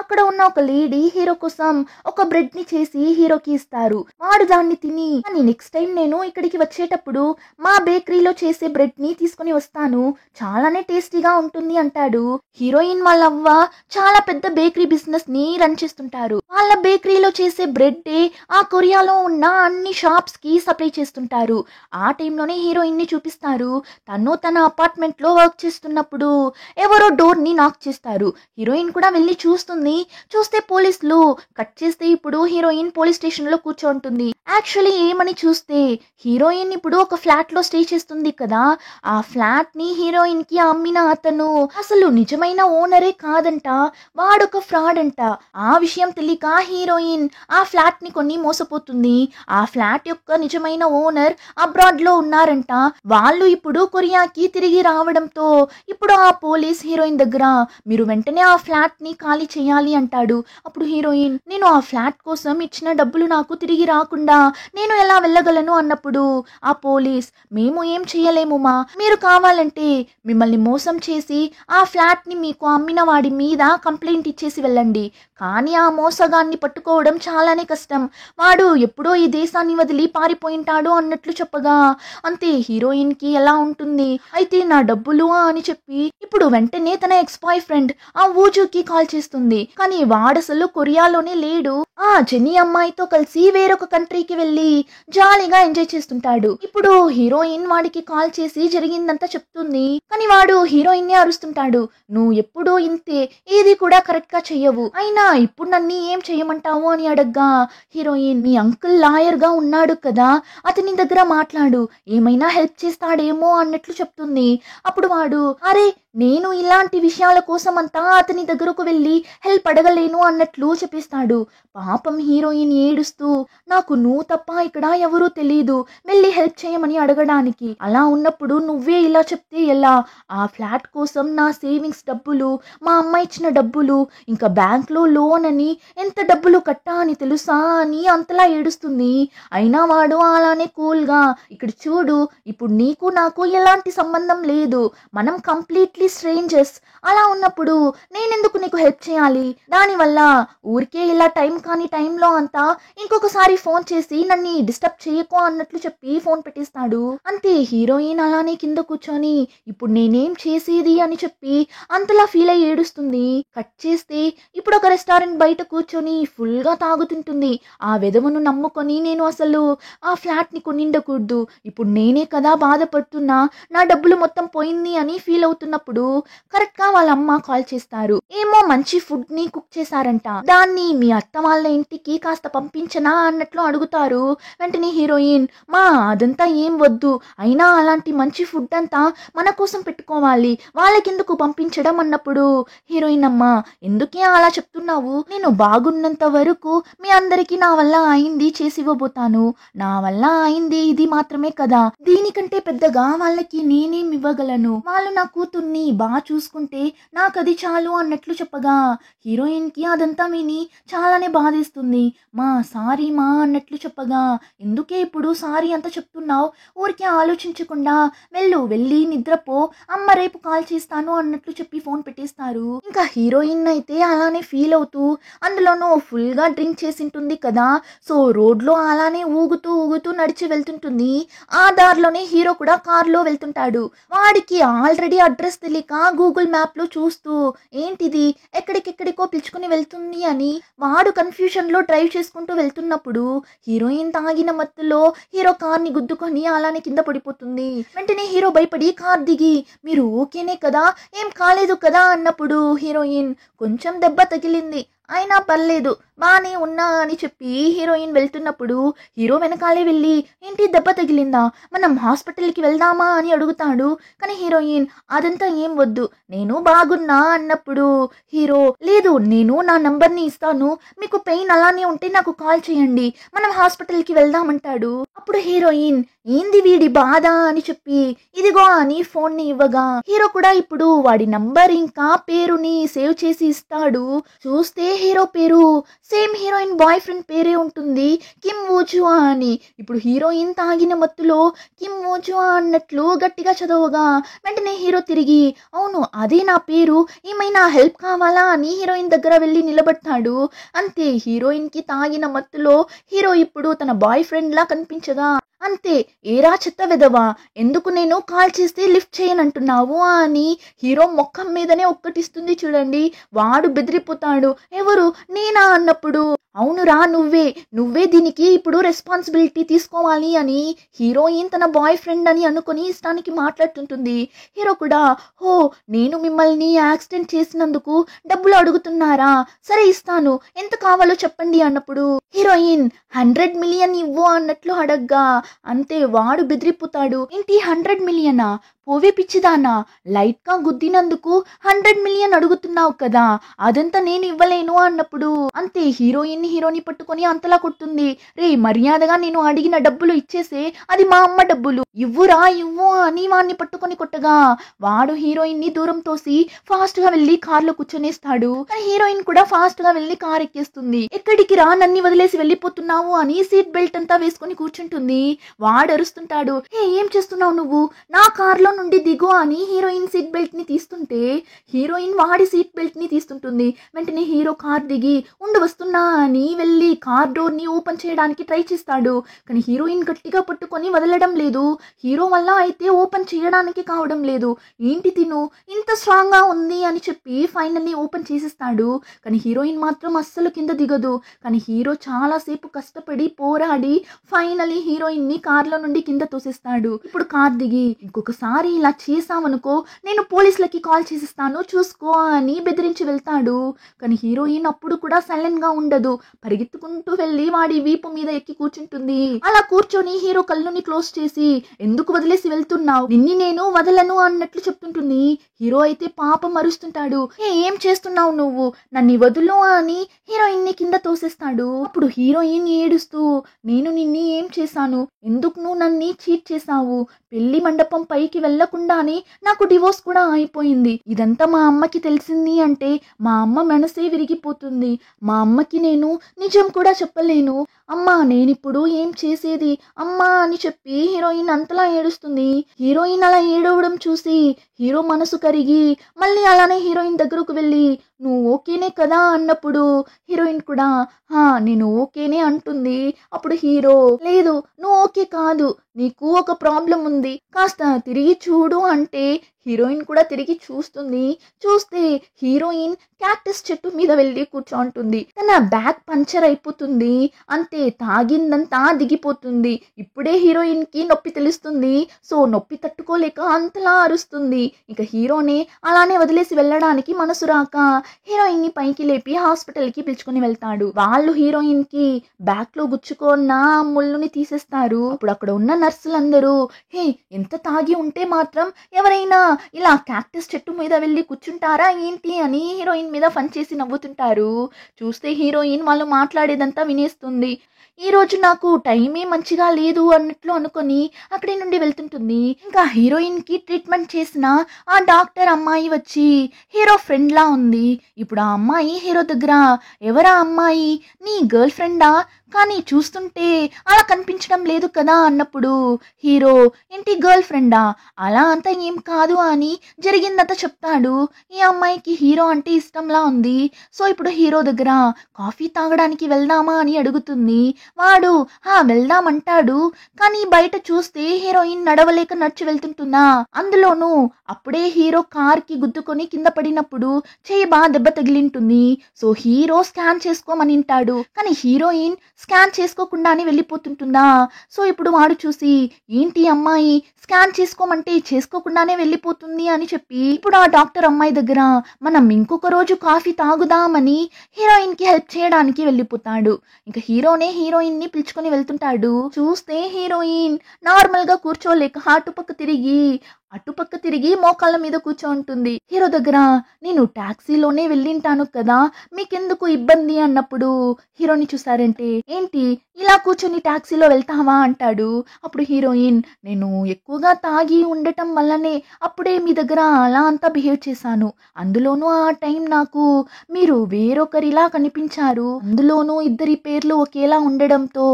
అక్కడ ఉన్న ఒక లేడీ హీరో కోసం ఒక బ్రెడ్ ని చేసి హీరోకి ఇస్తారు. వాడు దాన్ని తిని, కానీ నెక్స్ట్ టైం నేను ఇక్కడికి వచ్చేటప్పుడు మా బేకరీలో చేసే బ్రెడ్ ని తీసుకుని వస్తాను, చాలానే టేస్టీగా ఉంటుంది అంటాడు. హీరోయిన్ వాళ్ళ అవ్వ చాలా పెద్ద బేకరీ బిజినెస్ ని రన్ చేస్తుంటారు. వాళ్ళ బేకరీలో చేసే బ్రెడ్ ఆ కొరియాలో ఉన్న అన్ని షాప్స్ కి సప్లై చేస్తుంటారు. ఆ టైంలోనే హీరోయిన్ ని చూపిస్తారు. తన అపార్ట్మెంట్ లో వర్క్ చేస్తున్నప్పుడు ఎవరో డోర్ ని నాక్ చేస్తారు. హీరోయిన్ కూడా వెళ్ళి చూస్తే పోలీసులు. కట్ చేస్తే ఇప్పుడు హీరోయిన్ పోలీస్ స్టేషన్ లో కూర్చోంటుంది. యాక్చువల్లీ ఏమని చూస్తే హీరోయిన్ ఇప్పుడు ఒక ఫ్లాట్ లో స్టే చేస్తుంది కదా, ఆ ఫ్లాట్ ని హీరోయిన్ కి అమ్మిన అతను అసలు నిజమైన ఓనరే కాదంట, వాడొక ఫ్రాడ్ అంట. ఆ విషయం తెలియక హీరోయిన్ ఆ ఫ్లాట్ ని కొని మోసపోతుంది. ఆ ఫ్లాట్ యొక్క నిజమైన ఓనర్ అబ్రాడ్ లో ఉన్నారంట. వాళ్ళు ఇప్పుడు కొరియాకి తిరిగి రావడంతో ఇప్పుడు ఆ పోలీస్ హీరోయిన్ దగ్గర మీరు వెంటనే ఆ ఫ్లాట్ ని ఖాళీ చేయాలి అంటాడు. అప్పుడు హీరోయిన్ నేను ఆ ఫ్లాట్ కోసం ఇచ్చిన డబ్బులు నాకు తిరిగి రాకుండా నేను ఎలా వెళ్ళగలను అన్నప్పుడు ఆ పోలీస్ మేము ఏం చేయలేము మా, మీరు కావాలంటే మిమ్మల్ని మోసం చేసి ఆ ఫ్లాట్ ని మీకు అమ్మిన వాడి మీద కంప్లైంట్ ఇచ్చేసి వెళ్ళండి, కానీ ఆ మోసగాన్ని పట్టుకోవడం చాలానే కష్టం, వాడు ఎప్పుడో ఈ దేశాన్ని వదిలి పారిపోయింటాడు అన్నట్లు చెప్పగా అంతే హీరోయిన్ కి ఎలా ఉంటుంది, అయితే నా డబ్బులు అని చెప్పి ఇప్పుడు వెంటనే తన ఎక్స్ బాయ్ ఫ్రెండ్ ఆ ఊజుకి కాల్ చేస్తుంది. కానీ వాడసలు కొరియాలోనే లేడు, ఆ జెనీ అమ్మాయితో కలిసి వేరొక కంట్రీకి వెళ్ళి జాలీగా ఎంజాయ్ చేస్తుంటాడు. ఇప్పుడు హీరోయిన్ వాడికి కాల్ చేసి జరిగిందంతా చెప్తుంది. కానీ వాడు హీరోయిన్ ని అరుస్తుంటాడు, నువ్వు ఎప్పుడూ ఇంతే, ఏది కూడా కరెక్ట్ గా చెయ్యవు, అయినా ఇప్పుడు నన్ను ఏం చెయ్యమంటావు అని అడగ్గా హీరోయిన్ మీ అంకుల్ లాయర్ గా ఉన్నాడు కదా, అతని దగ్గర మాట్లాడు, ఏమైనా హెల్ప్ చేస్తాడేమో అన్నట్లు చెప్తుంది. అప్పుడు వాడు అరే నేను ఇలాంటి విషయాల కోసం అంతా అతని దగ్గరకు వెళ్ళి హెల్ప్ అడగలేను అన్నట్లు చెప్పిస్తాడు. పాపం హీరోయిన్ ఏడుస్తూ నాకు నువ్వు తప్ప ఇక్కడ ఎవరూ తెలీదు, వెళ్ళి హెల్ప్ చేయమని అడగడానికి, అలా ఉన్నప్పుడు నువ్వే ఇలా చెప్తే ఎలా, ఆ ఫ్లాట్ కోసం నా సేవింగ్స్ డబ్బులు, మా అమ్మ ఇచ్చిన డబ్బులు, ఇంకా బ్యాంక్ లో లోన్ అని ఎంత డబ్బులు కట్టా అని తెలుసా అని అంతలా ఏడుస్తుంది. అయినా వాడు అలానే కూల్ గా ఇక్కడ చూడు, ఇప్పుడు నీకు నాకు ఎలాంటి సంబంధం లేదు, మనం కంప్లీట్లీ కంప్లీట్లీ స్ట్రేంజర్స్. అలా ఉన్నప్పుడు నేనెందుకు నీకు హెల్ప్ చేయాలి? దానివల్ల ఊరికే ఇలా టైం కాని టైంలో అంతా ఇంకొకసారి ఫోన్ చేసి నన్ను డిస్టర్బ్ చేయకు అన్నట్లు చెప్పి ఫోన్ పెట్టేస్తాడు. అంతే హీరోయిన్ అలానే కింద కూర్చొని ఇప్పుడు నేనేం చేసేది అని చెప్పి అంతలా ఫీల్ అయ్యి ఏడుస్తుంది. కట్ చేస్తే ఇప్పుడు ఒక రెస్టారెంట్ బయట కూర్చొని ఫుల్ గా తాగుతుంటుంది. ఆ వెధవను నమ్ముకొని నేను అసలు ఆ ఫ్లాట్ ని కొనిండకూడదు, ఇప్పుడు నేనే కదా బాధపడుతున్నా, నా డబ్బులు మొత్తం పోయింది అని ఫీల్ అవుతున్నప్పుడు కరెక్ట్ గా వాళ్ళ అమ్మ కాల్ చేస్తారు. ఏమో మంచి ఫుడ్ ని కుక్ చేశారంట, దాన్ని మీ అత్త వాళ్ళ ఇంటికి కాస్త పంపించనా అన్నట్లు అడుగుతారు. వెంటనే హీరోయిన్ మా అదంతా ఏం వద్దు, అయినా అలాంటి మంచి ఫుడ్ అంతా మన కోసం పెట్టుకోవాలి, వాళ్ళకెందుకు పంపించడం అన్నప్పుడు హీరోయిన్ అమ్మ ఎందుకే అలా చెప్తున్నావు, నేను బాగున్నంత వరకు మీ అందరికీ నా వల్ల అయింది చేసి ఇవ్వబోతాను, నా వల్ల అయింది ఇది మాత్రమే కదా, దీనికంటే పెద్దగా వాళ్ళకి నేనేం ఇవ్వగలను, వాళ్ళు నా కూతుర్ని బాగా చూసుకుంటే నాకు అది చాలు అన్నట్లు చెప్పగా హీరోయిన్ కి అదంతా విని చాలానే బాధేస్తుంది. మా సారీ మా అన్నట్లు చెప్పగా ఎందుకే ఇప్పుడు సారీ అంతా చెప్తున్నావు, ఊరికే ఆలోచించకుండా వెళ్ళి నిద్రపో, అమ్మ రేపు కాల్ చేస్తాను అన్నట్లు చెప్పి ఫోన్ పెట్టేస్తారు. ఇంకా హీరోయిన్ అయితే అలానే ఫీల్ అవుతూ అందులోనూ ఫుల్ గా డ్రింక్ చేసింటుంది కదా, సో రోడ్ లో అలానే ఊగుతూ నడిచి వెళ్తుంటుంది. ఆ దారిలోనే హీరో కూడా కారులో వెళ్తుంటాడు. వాడికి ఆల్రెడీ అడ్రస్ తెలియక గూగుల్ మ్యాప్ లో చూస్తూ ఏంటిది ఎక్కడికెక్కడికో పిలుచుకుని వెళ్తుంది అని వాడు కన్ఫ్యూషన్ లో డ్రైవ్ చేసుకుంటూ వెళ్తున్నప్పుడు హీరోయిన్ తాగిన మత్తులో హీరో కార్ ని గుద్దుకొని అలానే కింద పడిపోతుంది. వెంటనే హీరో భయపడి కార్ దిగి మీరు ఓకేనే కదా, ఏం కాలేదు కదా అన్నప్పుడు హీరోయిన్ కొంచెం దెబ్బ తగిలింది అయినా పర్లేదు బానే ఉన్నా అని చెప్పి హీరోయిన్ వెళ్తున్నప్పుడు హీరో వెనకాలే వెళ్ళి ఏంటి దెబ్బ తగిలిందా, మనం హాస్పిటల్కి వెళ్దామా అని అడుగుతాడు. కానీ హీరోయిన్ అదంతా ఏం వద్దు నేను బాగున్నా అన్నప్పుడు హీరో లేదు నేను నా నంబర్ని ఇస్తాను, మీకు పెయిన్ అలానే ఉంటే నాకు కాల్ చేయండి, మనం హాస్పిటల్కి వెళ్దామంటాడు. అప్పుడు హీరోయిన్ ఏంది వీడి బాధ అని చెప్పి ఇదిగో అని ఫోన్ ని ఇవ్వగా హీరో కూడా ఇప్పుడు వాడి నంబర్ ఇంకా పేరుని సేవ్ చేసి ఇస్తాడు. చూస్తే హీరో పేరు సేమ్ హీరోయిన్ బాయ్ ఫ్రెండ్ పేరే ఉంటుంది, కిమ్ వోజువా అని. ఇప్పుడు హీరోయిన్ తాగిన మత్తులో కిమ్ వోజువా అన్నట్లు గట్టిగా చదవగా వెంటనే హీరో తిరిగి అవును అదే నా పేరు, ఏమైనా హెల్ప్ కావాలా అని హీరోయిన్ దగ్గర వెళ్ళి నిలబడతాడు. అంతే హీరోయిన్ కి తాగిన మత్తులో హీరో ఇప్పుడు తన బాయ్ ఫ్రెండ్ లా కనిపించగా అంతే ఏరా చెత్త వెదవా ఎందుకు నేను కాల్ చేస్తే లిఫ్ట్ చేయనంటున్నావు అని హీరో మొఖం మీదనే ఒక్కటిస్తుంది చూడండి. వాడు బెదిరిపోతాడు ఎవరు నేనా అన్నప్పుడు అవునురా నువ్వే దీనికి ఇప్పుడు రెస్పాన్సిబిలిటీ తీసుకోవాలి అని హీరోయిన్ తన బాయ్ ఫ్రెండ్ అని అనుకుని ఇష్టానికి మాట్లాడుతుంటుంది. హీరో కూడా హో నేను మిమ్మల్ని యాక్సిడెంట్ చేసినందుకు డబ్బులు అడుగుతున్నారా, సరే ఇస్తాను ఎంత కావాలో చెప్పండి అన్నప్పుడు హీరోయిన్ 100 మిలియన్ ఇవ్వు అన్నట్లు అడగ్గా అంతే వాడు బెదిరిపోతాడు. ఏంటి 100 మిలియనా, పోవే పిచ్చిదానా, లైట్ గా గుద్దినందుకు 100 మిలియన్ అడుగుతున్నావు కదా, అదంతా నేను ఇవ్వలేను అన్నప్పుడు అంతే హీరోని పట్టుకొని అంతలా కొడుతుంది. రే మర్యాదగా నేను అడిగిన డబ్బులు ఇచ్చేసే, అది మా అమ్మ డబ్బులు, ఇవ్వు అని వాడిని పట్టుకొని కొట్టగా వాడు హీరోయిన్ ని దూరం తోసి ఫాస్ట్ గా వెళ్లి కార్ లో కూర్చొనేస్తాడు. కానీ హీరోయిన్ కూడా ఫాస్ట్ గా వెళ్లి కార్ ఎక్కేస్తుంది. ఎక్కడికి రా నన్ను వదిలేసి వెళ్ళిపోతున్నావు అని సీట్ బెల్ట్ అంతా వేసుకుని కూర్చుంటుంది. వాడు అరుస్తుంటాడు ఏం చేస్తున్నావు నువ్వు, నా కార్ లో నుండి దిగు అని హీరోయిన్ సీట్ బెల్ట్ ని తీస్తుంటే హీరోయిన్ వాడి సీట్ బెల్ట్ ని తీస్తుంటుంది. వెంటనే హీరో కార్ దిగి ఉండు వస్తున్నా అని వెళ్ళి కార్ డోర్ ని ఓపెన్ చేయడానికి ట్రై చేస్తాడు. కానీ హీరోయిన్ గట్టిగా పట్టుకొని వదలడం లేదు. హీరో వల్ల అయితే ఓపెన్ చేయడానికి కావడం లేదు. ఏంటి తిను ఇంత స్ట్రాంగ్ గా ఉంది అని చెప్పి ఫైనల్లీ ఓపెన్ చేసేస్తాడు. కానీ హీరోయిన్ మాత్రం అస్సలు కింద దిగదు. కానీ హీరో చాలా సేపు కష్టపడి పోరాడి ఫైనల్లీ హీరోయిన్ ని కార్ లో నుండి కింద తోసేస్తాడు. ఇప్పుడు కార్ దిగి ఇంకొకసారి ఇలా చేసామనుకో నేను పోలీసులకి కాల్ చేసిస్తాను చూసుకో అని బెదిరించి వెళ్తాడు. కానీ హీరోయిన్ అప్పుడు కూడా సైలెంట్ గా ఉండదు. పరిగెత్తుకుంటూ వెళ్ళి వాడి వీపు మీద ఎక్కి కూర్చుంటుంది. అలా కూర్చొని హీరో కళ్ళుని క్లోజ్ చేసి ఎందుకు వదిలేసి వెళ్తున్నావు, నిన్ని నేను వదలను అన్నట్లు చెప్తుంటుంది. హీరో అయితే పాపం అరుస్తుంటాడు ఏం చేస్తున్నావు నువ్వు, నన్ను వదులు అని హీరోయిన్ ని కింద తోసేస్తాడు. అప్పుడు హీరోయిన్ ఏడుస్తూ నేను నిన్ని ఏం చేశాను, ఎందుకు నువ్వు నన్ను చీట్ చేశావు, పెళ్లి మండపం పైకి వెళ్లకుండానే నాకు డివోర్స్ కూడా అయిపోయింది, ఇదంతా మా అమ్మకి తెలిసింది అంటే మా అమ్మ మనసే విరిగిపోతుంది, మా అమ్మకి నేను నిజం కూడా చెప్పలేను, అమ్మా నేనిప్పుడు ఏం చేసేది అమ్మా అని చెప్పి హీరోయిన్ అంతలా ఏడుస్తుంది. హీరోయిన్ అలా ఏడవడం చూసి హీరో మనసు కరిగి మళ్ళీ అలానే హీరోయిన్ దగ్గరకు వెళ్ళి నువ్వు ఓకేనే కదా అన్నప్పుడు హీరోయిన్ కూడా నేను ఓకేనే అంటుంది. అప్పుడు హీరో లేదు నువ్వు ఓకే కాదు, నీకు ఒక ప్రాబ్లం ఉంది, కాస్త తిరిగి చూడు అంటే హీరోయిన్ కూడా తిరిగి చూస్తుంది. చూస్తే హీరోయిన్ క్యాక్టస్ చెట్టు మీద వెళ్ళి కూర్చోంటుంది. తన బ్యాగ్ పంచర్ అయిపోతుంది. అంతే తాగిందంతా దిగిపోతుంది. ఇప్పుడే హీరోయిన్ కి నొప్పి తెలుస్తుంది. సో నొప్పి తట్టుకోలేక అంతలా అరుస్తుంది. ఇక హీరోని అలానే వదిలేసి వెళ్ళడానికి మనసు రాక హీరోయిన్ ని పైకి లేపి హాస్పిటల్ కి పిలుచుకుని వెళ్తాడు. వాళ్ళు హీరోయిన్ కి బ్యాక్ లో గుచ్చుకున్న ముళ్ళుని తీసేస్తారు. అప్పుడు అక్కడ ఉన్న నర్సులందరూ ఎంత తాగి ఉంటే మాత్రం ఎవరైనా ఇలా క్యాక్టస్ చెట్టు మీద వెళ్ళి కూర్చుంటారా ఏంటి అని హీరోయిన్ మీద ఫన్ చేసి నవ్వుతుంటారు. చూస్తే హీరోయిన్ వాళ్ళు మాట్లాడేదంతా వినేస్తుంది. ఈ రోజు నాకు టైమే మంచిగా లేదు అన్నట్లు అనుకొని అక్కడి నుండి వెళ్తుంటుంది. ఇంకా హీరోయిన్ కి ట్రీట్మెంట్ చేసిన ఆ డాక్టర్ అమ్మాయి వచ్చి హీరో ఫ్రెండ్ లా ఉంది. ఇప్పుడు ఆ అమ్మాయి హీరో దగ్గర ఎవరా అమ్మాయి, నీ గర్ల్ ఫ్రెండా, కానీ చూస్తుంటే అలా కనిపించడం లేదు కదా అన్నప్పుడు హీరో ఏంటి గర్ల్ ఫ్రెండా, అలా అంతా ఏం కాదు అని జరిగిందంతా చెప్తాడు. ఈ అమ్మాయికి హీరో అంటే ఇష్టంలా ఉంది. సో ఇప్పుడు హీరో దగ్గర కాఫీ తాగడానికి వెళ్దామా అని అడుగుతుంది. వాడు వెళ్దామంటాడు. కానీ బయట చూస్తే హీరోయిన్ నడవలేక నడిచి వెళ్తుంటుందా. అందులోనూ అప్పుడే హీరో కార్ కి గుద్దుకొని కింద పడినప్పుడు చెయ్యి బాగా దెబ్బ తగిలింటుంది. సో హీరో స్కాన్ చేసుకోమని అంటాడు. కానీ హీరోయిన్ స్కాన్ చేసుకోకుండానే వెళ్ళిపోతుంటుందా. సో ఇప్పుడు వాడు చూసి ఏంటి అమ్మాయి స్కాన్ చేసుకోమంటే చేసుకోకుండానే వెళ్ళిపోతుంది అని చెప్పి ఇప్పుడు ఆ డాక్టర్ అమ్మాయి దగ్గర మనం ఇంకొక రోజు కాఫీ తాగుదామని హీరోయిన్ కి హెల్ప్ చేయడానికి వెళ్ళిపోతాడు. ఇంకా హీరోనే హీరోయిన్ ని పిలుచుకొని వెళ్తుంటాడు. చూస్తే హీరోయిన్ నార్మల్ గా కూర్చోలేక అటుపక్క తిరిగి మోకాళ్ళ మీద కూర్చోంటుంది. హీరో దగ్గర నేను టాక్సీలోనే వెళ్ళింటాను కదా, మీకెందుకు ఇబ్బంది అన్నప్పుడు హీరోని చూసారంటే ఏంటి ఇలా కూర్చొని టాక్సీలో వెళ్తావా అంటాడు. అప్పుడు హీరోయిన్ నేను ఎక్కువగా తాగి ఉండటం వల్లనే అప్పుడే మీ దగ్గర అలా అంతా బిహేవ్ చేశాను. అందులోనూ ఆ టైం నాకు మీరు వేరొకరిలా కనిపించారు. అందులోనూ ఇద్దరి పేర్లు ఒకేలా ఉండడంతో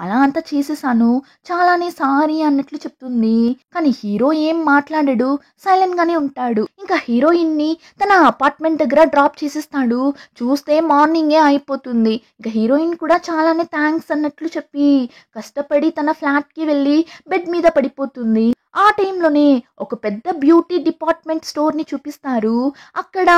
అలా అంతా చేసేసాను, చాలానే సారీ అన్నట్లు చెప్తుంది. కానీ హీరో ఏం మాట్లాడడు, సైలెంట్ గానే ఉంటాడు. ఇంకా హీరోయిన్ ని తన అపార్ట్మెంట్ దగ్గర డ్రాప్ చేసేస్తాడు. చూస్తే మార్నింగే అయిపోతుంది. ఇంకా హీరోయిన్ కూడా చాలానే థ్యాంక్స్ అన్నట్లు చెప్పి కష్టపడి తన ఫ్లాట్ కి వెళ్ళి బెడ్ మీద పడిపోతుంది. ఆ టైంలోనే ఒక పెద్ద బ్యూటీ డిపార్ట్మెంట్ స్టోర్ ని చూపిస్తారు. అక్కడ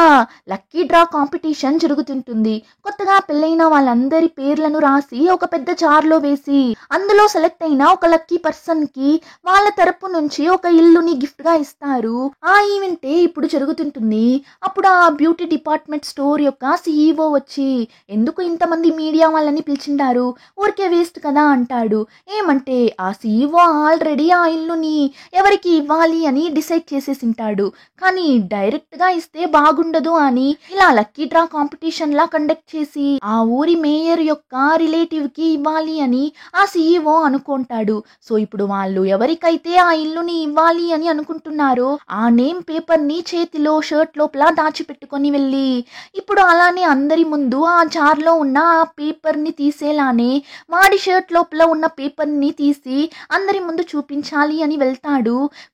లక్కీ డ్రా కాంపిటీషన్ జరుగుతుంటుంది. కొత్తగా పెళ్ళైన వాళ్ళందరి పేర్లను రాసి ఒక పెద్ద జార్లో వేసి అందులో సెలెక్ట్ అయిన ఒక లక్కీ పర్సన్ కి వాళ్ళ తరపు నుంచి ఒక ఇల్లుని గిఫ్ట్ గా ఇస్తారు. ఆ ఈవెంటే ఇప్పుడు జరుగుతుంటుంది. అప్పుడు ఆ బ్యూటీ డిపార్ట్మెంట్ స్టోర్ యొక్క CEO వచ్చి ఎందుకు ఇంతమంది మీడియా వాళ్ళని పిలిచిండారు, ఊరికే వేస్ట్ కదా అంటాడు. ఏమంటే ఆ CEO ఆల్రెడీ ఆ ఇల్లుని ఎవరికి ఇవ్వాలి అని డిసైడ్ చేసేసింటాడు. కానీ డైరెక్ట్ గా ఇస్తే బాగుండదు అని ఇలా లక్కీ డ్రా కాంపిటీషన్ లా కండక్ట్ చేసి ఆ ఊరి మేయర్ యొక్క రిలేటివ్ కి ఇవ్వాలి అని ఆ CEO అనుకుంటాడు. సో ఇప్పుడు వాళ్ళు ఎవరికైతే ఆ ఇల్లుని ఇవ్వాలి అని అనుకుంటున్నారో ఆ నేమ్ పేపర్ ని చేతిలో షర్ట్ లోపల దాచిపెట్టుకొని వెళ్ళి ఇప్పుడు అలానే అందరి ముందు ఆ జార్ లో ఉన్న ఆ పేపర్ ని తీసేలానే వాడి షర్ట్ లోపల ఉన్న పేపర్ ని తీసి అందరి ముందు చూపించాలి అని వెళ్తాడు.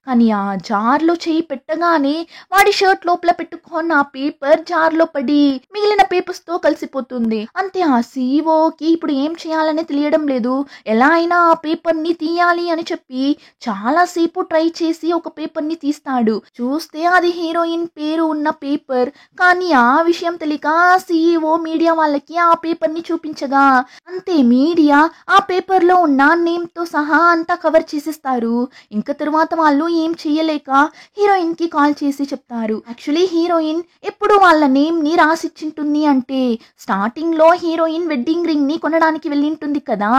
కానీ ఆ జార్లో చేయి పెట్టగానే వాడి షర్ట్ లోపల పెట్టుకున్న ఆ పేపర్ జార్లో పడి మిగిలిన పేపర్స్ తో కలిసిపోతుంది. అంతే ఆ CEOకి ఇప్పుడు ఏం చేయాలని తెలియడం లేదు. ఎలా అయినా ఆ పేపర్ ని తీయాలి అని చెప్పి చాలా సేపు ట్రై చేసి ఒక పేపర్ ని తీస్తాడు. చూస్తే అది హీరోయిన్ పేరు ఉన్న పేపర్. కానీ ఆ విషయం తెలియక CEO మీడియా వాళ్ళకి ఆ పేపర్ ని చూపించగా అంతే మీడియా ఆ పేపర్ లో ఉన్న నేమ్ తో సహా అంతా కవర్ చేసేస్తారు. ఇంకా తర్వాత వాళ్ళు ఏం చేయలేక హీరోయిన్ కి కాల్ చేసి చెప్తారు. యాక్చువల్లీ హీరోయిన్ ఎప్పుడు వాళ్ళ నేమ్ ని రాసిచ్చింటుంది అంటే స్టార్టింగ్ లో హీరోయిన్ వెడ్డింగ్ రింగ్ ని కొనడానికి వెళ్ళింటుంది కదా,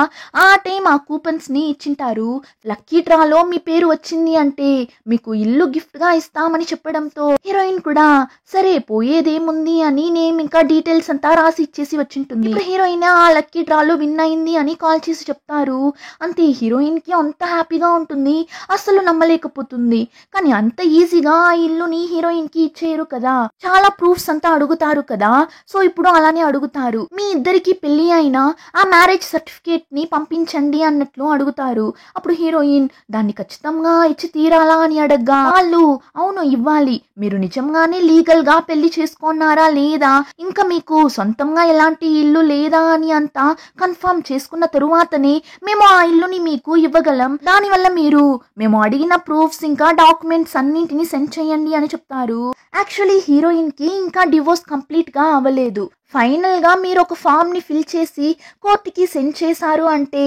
ఆ టైం ఆ కూపన్స్ ని ఇచ్చింటారు. లక్కీ డ్రాలో మీ పేరు వచ్చింది అంటే మీకు ఇల్లు గిఫ్ట్ గా ఇస్తామని చెప్పడంతో హీరోయిన్ కూడా సరే పోయేదేముంది అని నేమ్ ఇంకా డీటెయిల్స్ అంతా రాసి ఇచ్చేసి వచ్చింటుంది. ఇప్పుడు హీరోయిన్ ఆ లక్కీ డ్రాలో విన్ అయింది అని కాల్ చేసి చెప్తారు. అంతే హీరోయిన్ కి అంత హ్యాపీగా ఉంటుంది. అసలు అస్సలు నమ్మలేకపోతుంది. కానీ అంత ఈజీగా ఆ ఇల్లుని హీరోయిన్‌కి ఇచ్చేయరు కదా! చాలా ప్రూఫ్స్ అంతా అడుగుతారు కదా! సో, ఇప్పుడు అలానే అడుగుతారు. మీ ఇద్దరికీ పెళ్లి అయినా ఆ మ్యారేజ్ సర్టిఫికేట్‌ని పంపించండి అన్నట్లు అడుగుతారు. అప్పుడు హీరోయిన్ దాన్ని ఖచ్చితంగా ఇచ్చి తీరాలా అని అడగ్గా వాళ్ళు అవును ఇవ్వాలి. మీరు నిజంగానే లీగల్‌గా పెళ్లి చేసుకున్నారా లేదా? ఇంకా మీకు సొంతంగా ఎలాంటి ఇల్లు లేదా అని అంతా కన్ఫర్మ్ చేసుకున్న తరువాతనే మేము ఆ ఇల్లుని మీకు ఇవ్వగలం. దానివల్ల మీరు మేము అడిగిన ప్రూఫ్స్ ఇంకా డాక్యుమెంట్స్ అన్నింటిని సెండ్ చేయండి అని చెప్తారు. యాక్చువల్లీ హీరోయిన్‌కి ఇంకా డివోర్స్ కంప్లీట్‌గా అవ్వలేదు. ఫైనల్‌గా మీరు ఒక ఫామ్‌ని ఫిల్ చేసి కోర్ట్‌కి సెండ్ చేశారు అంటే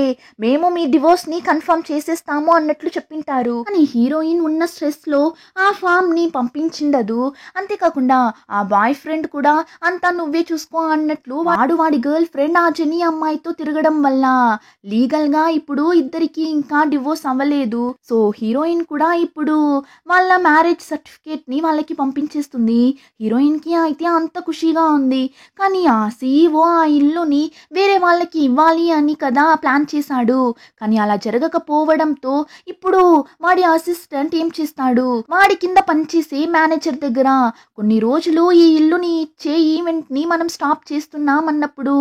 మేము మీ డివోర్స్‌ని కన్ఫర్మ్ చేసేస్తాము అన్నట్లు చెప్పింటారు. కానీ హీరోయిన్ ఉన్న స్ట్రెస్‌లో ఆ ఫామ్‌ని పంపించిండదు. అంతేకాకుండా ఆ బాయ్ ఫ్రెండ్ కూడా అంతా నువ్వే చూసుకో అన్నట్లు వాడి గర్ల్ ఫ్రెండ్ ఆ జెనీ అమ్మాయితో తిరగడం వల్ల లీగల్‌గా ఇప్పుడు ఇద్దరికి ఇంకా డివోర్స్ అవ్వలేదు. సో హీరోయిన్ కూడా ఇప్పుడు వాళ్ళ మ్యారేజ్ సర్టిఫికేట్‌ని వాళ్ళకి పంపించేస్తుంది. హీరోయిన్‌కి అయితే అంత ఖుషీగా ఉంది. కానీ ఆ సీఈఓ ఆ ఇల్లుని వేరే వాళ్ళకి ఇవ్వాలి అని కదా ప్లాన్ చేశాడు. కానీ అలా జరగకపోవడంతో ఇప్పుడు వాడి అసిస్టెంట్ ఏం చేస్తాడు, వాడి కింద పనిచేసే మేనేజర్ దగ్గర కొన్ని రోజులు ఈ ఇల్లుని ఇచ్చే ఈవెంట్ని మనం స్టాప్ చేస్తున్నాం అన్నప్పుడు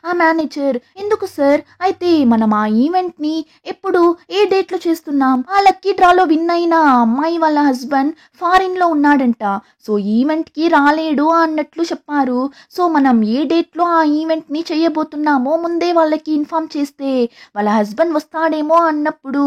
ఆ మేనేజర్ ఎందుకు సార్ అయితే మనం ఆ ఈవెంట్ని ఎప్పుడు ఏ డేట్లో చేస్తున్నాం, ఆ లక్కీ డ్రాలో విన్ అయిన ఆ అమ్మాయి వాళ్ళ హస్బెండ్ ఫారిన్లో ఉన్నాడంట. సో ఈవెంట్కి రాలేడు అన్నట్లు చెప్పారు. సో మనం ఏ డేట్లో ఆ ఈవెంట్ని చేయబోతున్నామో ముందే వాళ్ళకి ఇన్ఫార్మ్ చేస్తే వాళ్ళ హస్బెండ్ వస్తాడేమో అన్నప్పుడు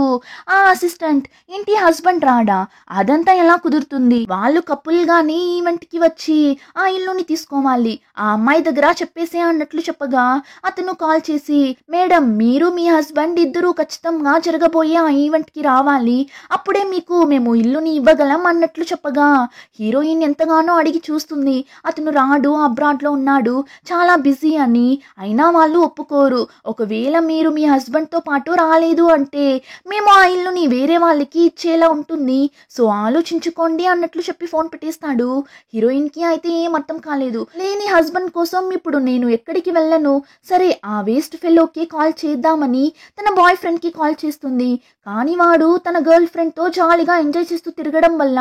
ఆ అసిస్టెంట్ ఏంటి హస్బెండ్ రాడా, అదంతా ఎలా కుదురుతుంది, వాళ్ళు కపుల్గానే ఈవెంట్కి వచ్చి ఆ ఇల్లుని తీసుకోవాలి, ఆ అమ్మాయి దగ్గర చెప్పేసే అన్నట్లు చెప్పగా అతను కాల్ చేసి మేడం మీరు మీ హస్బెండ్ ఇద్దరు ఖచ్చితంగా జరగబోయే ఆ ఈవెంట్కి రావాలి, అప్పుడే మీకు మేము ఇల్లుని ఇవ్వగలం అన్నట్లు చెప్పగా హీరోయిన్ ఎంతగానో అడిగి చూస్తుంది. అతను రాడు, అబ్రాడ్లో ఉన్నాడు, చాలా బిజీ అని. అయినా వాళ్ళు ఒప్పుకోరు. ఒకవేళ మీరు మీ హస్బెండ్తో పాటు రాలేదు అంటే మేము ఆ ఇల్లుని వేరే వాళ్ళకి ఇచ్చేలా ఉంటుంది. సో ఆలోచించుకోండి అన్నట్లు చెప్పి ఫోన్ పెట్టేస్తాడు. హీరోయిన్కి అయితే ఏం అర్థం కాలేదు. లేని హస్బెండ్ కోసం ఇప్పుడు నేను ఎక్కడికి వెళ్ళను, సరే ఆ వేస్ట్ ఫెలోకి కాల్ చేద్దామని తన బాయ్ ఫ్రెండ్కి కాల్ చేస్తుంది. కానీ వాడు తన గర్ల్ ఫ్రెండ్తో జాలీగా ఎంజాయ్ చేస్తూ తిరగడం వల్ల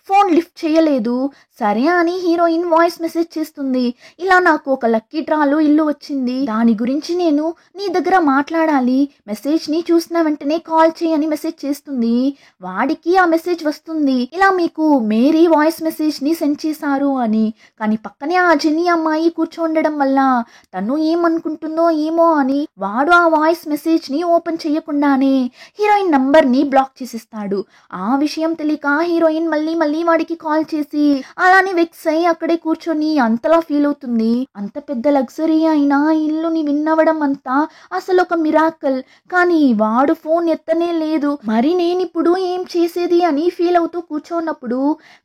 ఫోన్ లిఫ్ట్ చేయలేదు. సరే అని హీరోయిన్ వాయిస్ మెసేజ్ చేస్తుంది. ఇలా నాకు ఒక లక్కీ డ్రాలో ఇల్లు వచ్చింది, దాని గురించి నేను నీ దగ్గర మాట్లాడాలి, మెసేజ్ని చూసిన వెంటనే కాల్ చేయని మెసేజ్ చేస్తుంది. వాడికి ఆ మెసేజ్ వస్తుంది, ఇలా మీకు మేరీ వాయిస్ మెసేజ్ని సెండ్ చేశారు అని. కానీ పక్కనే ఆ జెన్నీ అమ్మాయి కూర్చోండడం వల్ల తను ఏమనుకుంటుందో ఏమో అని వాడు ఆ వాయిస్ మెసేజ్ని ఓపెన్ చేయకుండానే హీరోయిన్ నంబర్ని బ్లాక్ చేసిస్తాడు. ఆ విషయం తెలియక హీరోయిన్ మళ్ళీ వాడికి కాల్ చేసి అలానే వెక్స్ అయి అక్కడే కూర్చొని అంతలా ఫీల్ అవుతుంది. అంత పెద్ద లగ్జరీ అయినా ఇల్లుని విన్నవడం అంతా అసలు ఒక మిరాకల్. కానీ వాడు ఫోన్ ఎత్తనే లేదు. మరి నేనిప్పుడు ఏం చేసేది అని ఫీల్ అవుతూ కూర్చోన్నప్పుడు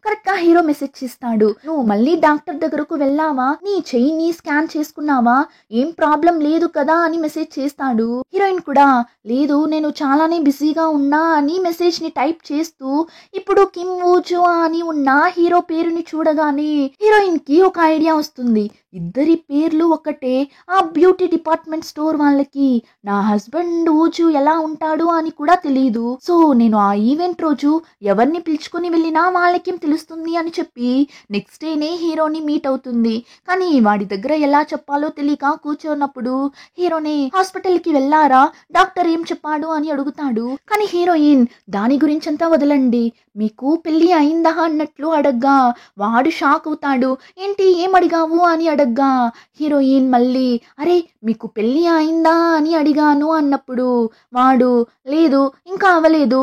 కరెక్ట్ గా హీరో మెసేజ్ చేస్తాడు. నువ్వు మళ్ళీ డాక్టర్ దగ్గరకు వెళ్ళావా, నీ చెయ్యిని స్కాన్ చేసుకున్నావా, ఏం ప్రాబ్లం లేదు కదా అని మెసేజ్ చేస్తాడు. హీరోయిన్ కూడా లేదు నేను చాలానే బిజీగా ఉన్నా అని మెసేజ్ ని టైప్ చేస్తూ ఇప్పుడు కిమ్ వూ జువా అని ఉన్న హీరో పేరుని చూడగానే హీరోయిన్ కి ఒక ఐడియా వస్తుంది. ఇద్దరి పేర్లు ఒకటే, ఆ బ్యూటీ డిపార్ట్మెంట్ స్టోర్ వాళ్ళకి నా హస్బెండ్ ఊజు ఎలా ఉంటాడు అని కూడా తెలియదు. సో నేను ఆ ఈవెంట్ రోజు ఎవరిని పిలుచుకొని వెళ్ళినా వాళ్ళకేం తెలుస్తుంది అని చెప్పి నెక్స్ట్ డేనే హీరోని మీట్ అవుతుంది. కానీ వాడి దగ్గర ఎలా చెప్పాలో తెలియక కూర్చున్నప్పుడు హీరోని హాస్పిటల్కి వెళ్ళారా, డాక్టర్ ఏం చెప్పాడు అని అడుగుతాడు. కానీ హీరోయిన్ దాని గురించి అంతా వదలండి, మీకు పెళ్ళి అయిందా అన్నట్లు అడగ్గా వాడు షాక్ అవుతాడు. ఏంటి ఏం అడిగావు అని అడగ్గా హీరోయిన్ మళ్ళీ అరే మీకు పెళ్ళి అయిందా అని అడిగాను అన్నప్పుడు వాడు లేదు ఇంకా అవ్వలేదు,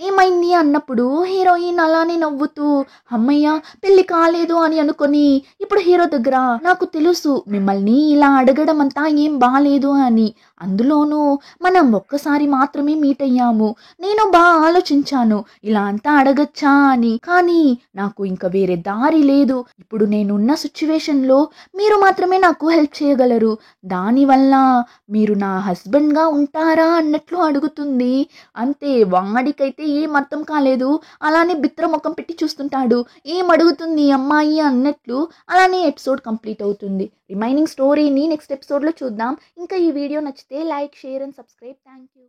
ఏమైంది అన్నప్పుడు హీరోయిన్ అలానే నవ్వుతూ అమ్మయ్య పెళ్లి కాలేదు అని అనుకొని ఇప్పుడు హీరో దగ్గర నాకు తెలుసు మిమ్మల్ని ఇలా అడగడం అంతా ఏం బాలేదు అని, అందులోనూ మనం ఒక్కసారి మాత్రమే మీట్ అయ్యాము, నేను బాగా ఆలోచించాను ఇలా అంతా అడగచ్చా అని, కానీ నాకు ఇంకా వేరే దారి లేదు, ఇప్పుడు నేనున్న సిచ్యువేషన్లో మీరు మాత్రమే నాకు హెల్ప్ చేయగలరు, దానివల్ల మీరు నా హస్బెండ్గా ఉంటారా అన్నట్లు అడుగుతుంది. అంతే వాడికైతే ఏం అర్థం కాలేదు, అలానే బిత్ర ముఖం పెట్టి చూస్తుంటాడు, ఏం అడుగుతుంది అమ్మాయి అన్నట్లు. అలానే ఎపిసోడ్ కంప్లీట్ అవుతుంది. రిమైనింగ్ స్టోరీని నెక్స్ట్ ఎపిసోడ్లో చూద్దాం. ఇంకా ఈ వీడియో నచ్చితే like, share and subscribe. Thank you.